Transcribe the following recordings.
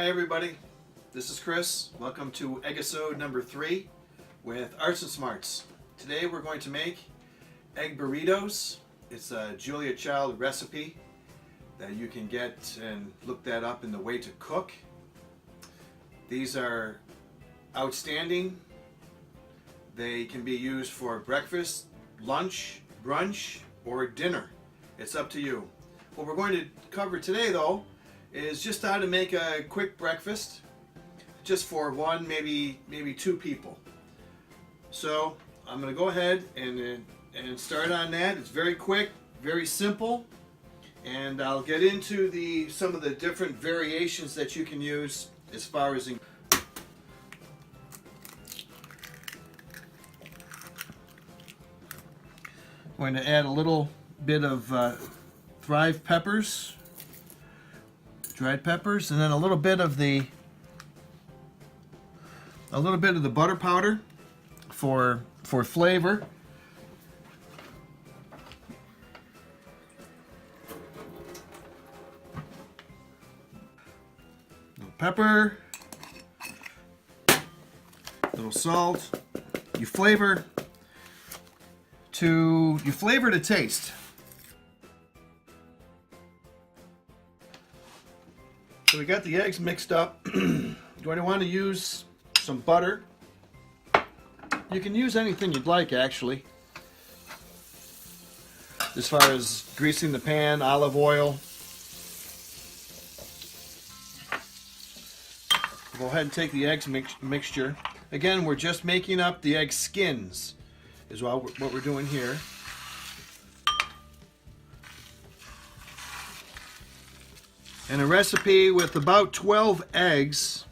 Hi everybody, this is Chris. Welcome to episode number 3 with Arts and Smarts. Today we're going to make egg burritos. It's a Julia Child recipe that you can get and look that up in the way to cook. These are outstanding. They can be used for breakfast, lunch, brunch, or dinner. It's up to you. What we're going to cover today though is just how to make a quick breakfast just for one, maybe two people. So I'm going to go ahead and start on that. It's very quick, very simple, and I'll get into some of the different variations that you can use as far as I'm going to add a little bit of dried peppers, and then a little bit of the butter powder for flavor. Little pepper, little salt. You flavor to taste. So we got the eggs mixed up. You're going to want to use some butter. You can use anything you'd like actually. As far as greasing the pan, olive oil. Go ahead and take the eggs mixture. Again, we're just making up the egg skins is what we're doing here. And a recipe with about 12 eggs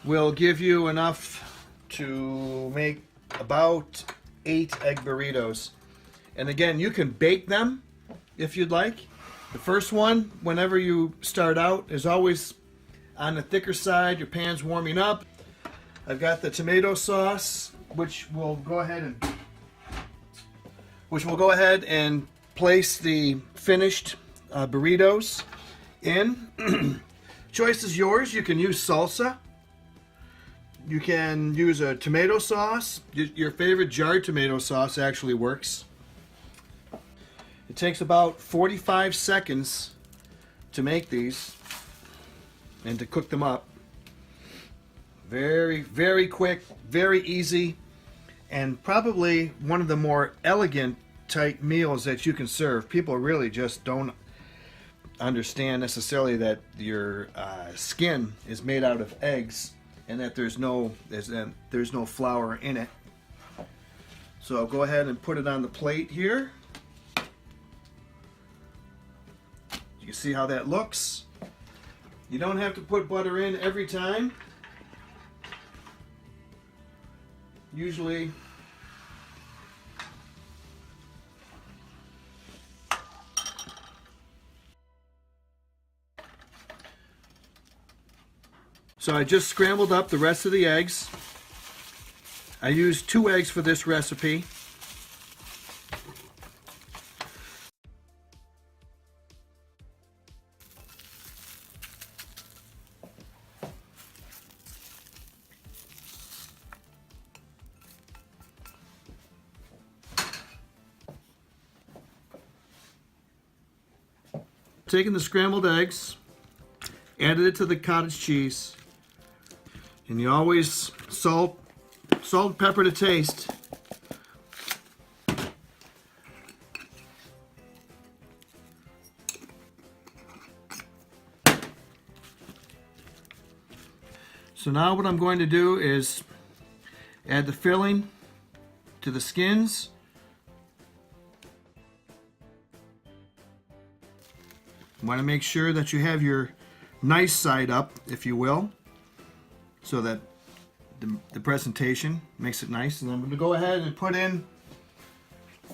will give you enough to make about 8 egg burritos. And again, you can bake them if you'd like. The first one, whenever you start out, is always on the thicker side. Your pan's warming up. I've got the tomato sauce, which we'll go ahead and place the finished burritos in. Choice is yours. You can use salsa. You can use a tomato sauce. Your favorite jarred tomato sauce actually works. It takes about 45 seconds to make these and to cook them up. Very, very quick, very easy, and probably one of the more elegant type meals that you can serve. People really just don't understand necessarily that your skin is made out of eggs and that there's no flour in it. So I'll go ahead and put it on the plate here. You see how that looks? You don't have to put butter in every time. Usually so I just scrambled up the rest of the eggs. I used 2 eggs for this recipe. Taking the scrambled eggs, added it to the cottage cheese, and you always salt, pepper to taste. So now what I'm going to do is add the filling to the skins. You want to make sure that you have your nice side up, if you will, so that the presentation makes it nice. And I'm going to go ahead and put in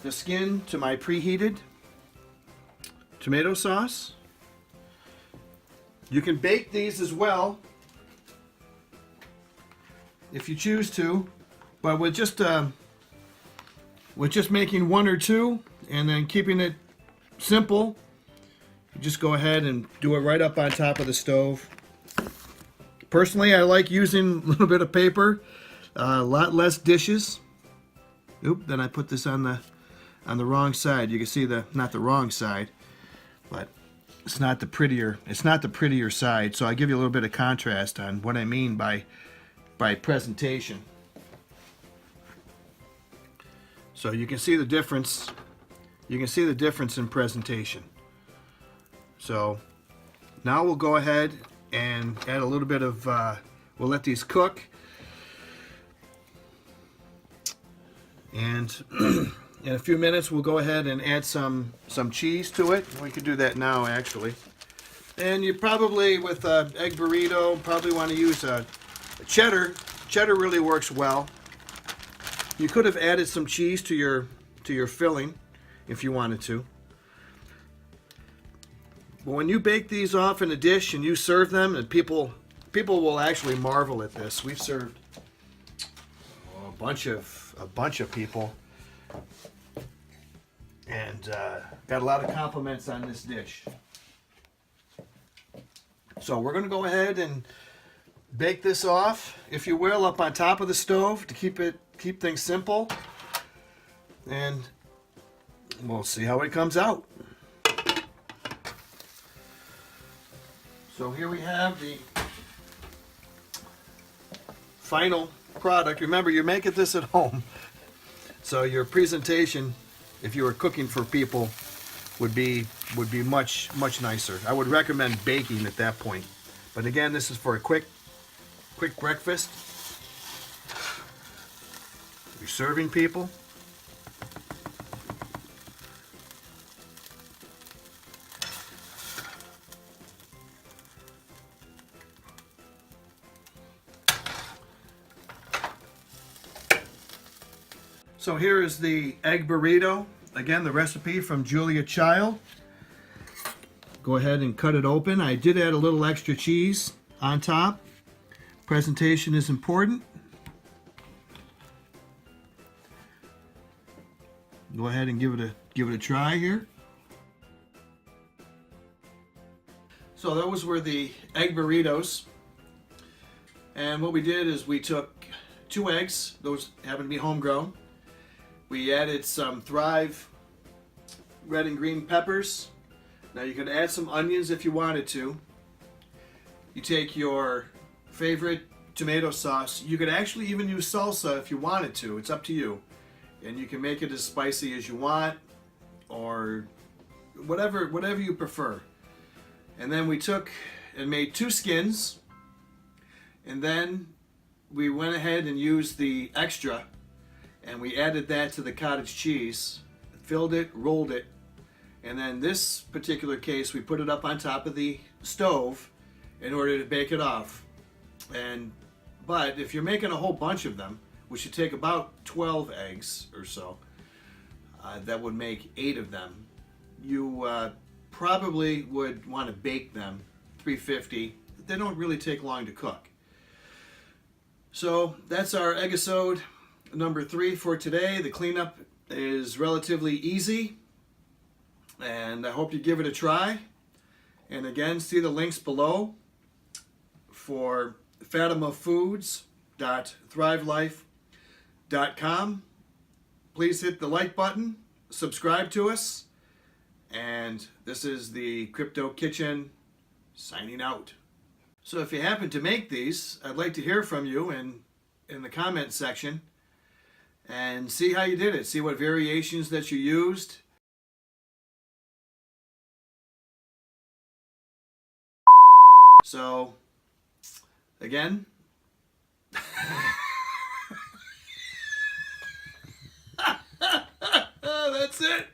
the skin to my preheated tomato sauce. You can bake these as well if you choose to, but with just making 1 or 2 and then keeping it simple, You just go ahead and do it right up on top of the stove. Personally, I like using a little bit of paper, a lot less dishes. Oop, then I put this on the wrong side. You can see not the wrong side, but it's not the prettier side. So I give you a little bit of contrast on what I mean by presentation. So you can see the difference. You can see the difference in presentation. So now we'll go ahead and add a little bit of, we'll let these cook. And in a few minutes we'll go ahead and add some cheese to it. We could do that now actually. And you probably, with an egg burrito, probably want to use a cheddar. Cheddar really works well. You could have added some cheese to your filling if you wanted to. But when you bake these off in a dish and you serve them, and people will actually marvel at this. We've served a bunch of people, and got a lot of compliments on this dish. So we're going to go ahead and bake this off, if you will, up on top of the stove to keep things simple, and we'll see how it comes out. So here we have the final product. Remember, you're making this at home, so your presentation, if you were cooking for people, would be much nicer. I would recommend baking at that point. But again, this is for a quick breakfast. You're serving people. So here is the egg burrito. Again, the recipe from Julia Child. Go ahead and cut it open. I did add a little extra cheese on top. Presentation is important. Go ahead and give it a try here. So those were the egg burritos. And what we did is we took 2 eggs. Those happen to be homegrown. We added some Thrive red and green peppers. Now you could add some onions if you wanted to. You take your favorite tomato sauce. You could actually even use salsa if you wanted to. It's up to you. And you can make it as spicy as you want, or whatever you prefer. And then we took and made 2 skins, and then we went ahead and used the extra, and we added that to the cottage cheese, filled it, rolled it, and then this particular case we put it up on top of the stove in order to bake it off. But if you're making a whole bunch of them, which should take about 12 eggs or so, that would make 8 of them. You probably would want to bake them 350. They don't really take long to cook. So that's our eggisode number 3 for today. The cleanup is relatively easy, and I hope you give it a try. And again, see the links below for fatimafoods.thrivelife.com. Please hit the like button, subscribe to us, and this is the KryptoKitchen signing out. So if you happen to make these, I'd like to hear from you in the comment section and see how you did it. See what variations that you used. So, again, that's it.